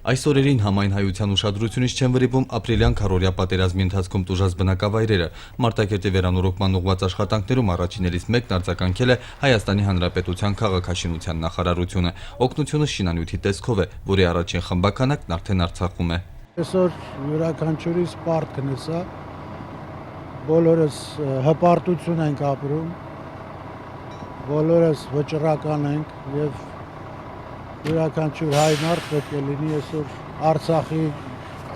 Այս օրերին համայն հայության ուշադրությունից չեն վրիպում ապրիլյան քառօրյա պատերազմի ընթացքում տուժած բնակավայրերը։ Մարտակերտի վերանորոգման ուղղված աշխատանքներում առաջիններից մեկն արձագանքել է Հայաստանի Հանրապետության քաղաքաշինության նախարարությունը։ Օգնությունը շինանյութի տեսքով է, որի առաջին խմբականակն արդեն Արցախում է։ Այսօր յուրաքանչյուրիս պարտքն է սա, բոլորս հպարտություն ենք ապրում, բոլորս վճռական ենք եւ յուրաքանչյուր հայ մարդ պետք է լինի այսօր Արցախի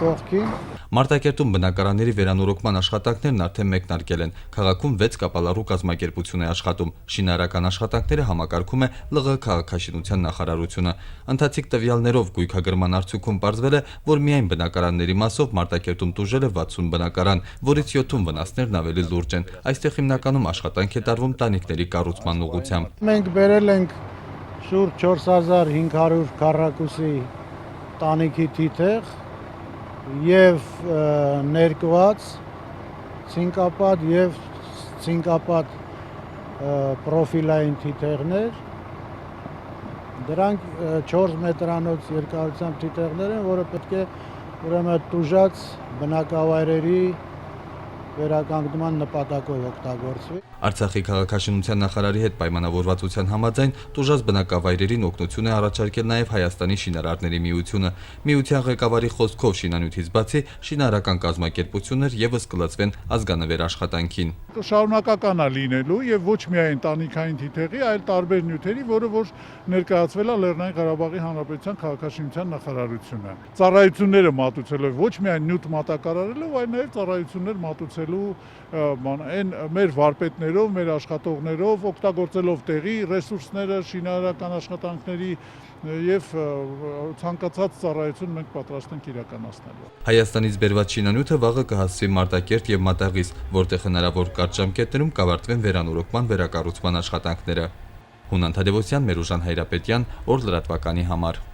կողքին։ Մարտակերտում բնակարանների վերանորոգման աշխատանքներն արդեն մեկնարկել են։ Քաղաքում 6 կապալառու կազմակերպություն է աշխատում։ Շինարարական աշխատանքները համակարգում է ԼՂ քաղաքաշինության նախարարությունը։ Ընթացիկ տվյալներով գույքագրման արդյունքում պարզվել է, որ միայն բնակարանների մասով Մարտակերտում տուժել է 60 բնակարան, որից 7-ում վնասներն ավելի լուրջ են։ Այստեղ հիմնականում աշխատանք է տարվում տանիքների կառուցման ուղղությամբ։ Մենք բերել ենք շուրջ 4500 քառակուսի տանիքի թիթեղ եւ ներկված ցինկապատ եւ ցինկապատ պրոֆիլային թիթեղներ, դրանք 4 մետրանոց երկարությամբ թիթեղներ են, որը պետք է ուրեմն տուժած բնակավայրերի վերականգնման նպատակով օգտագործվի։ Արցախի քաղաքաշինության նախարարի հետ պայմանավորվածության համաձայն տուժած բնակավայրերին օգնություն է առաջարկել նաև Հայաստանի շինարարների միությունը։ Միության ղեկավարի խոսքով շինանյութից բացի շինարարական կազմակերպություններ եւս կլծվեն ազգանվեր աշխատանքին։ Շարունակական է լինելու եւ ոչ միայն տանիքային թիթեղի, այլ տարբեր նյութերի, որը որ ներկայացվել է Լեռնային Ղարաբաղի Հանրապետության քաղաքաշինության նախարարությունը։ Ծառայությունները մատուցելով ոչ միայն նյութ մատակարարելով, այլ նաեւ ծառայություններ մատուցելու այն մեր վարպետներով, մեր աշխատողներով, օգտագործելով տեղի ռեսուրսները, շինարարական աշխատանքների եւ ցանկացած ծառայություն մենք պատրաստ ենք իրականացնելու։ Հայաստանից բերված շինանյութը վաղը կհասցվի Մարտակերտ եւ Մատաղիս, որտեղ հնարավոր կարճ ժամկետներում կավարտվեն վերանորոգման վերակառուցման աշխատանքները։ Հունան Թադևոսյան, Մերուժան Հայրապետյան, օր լրատվականի համար։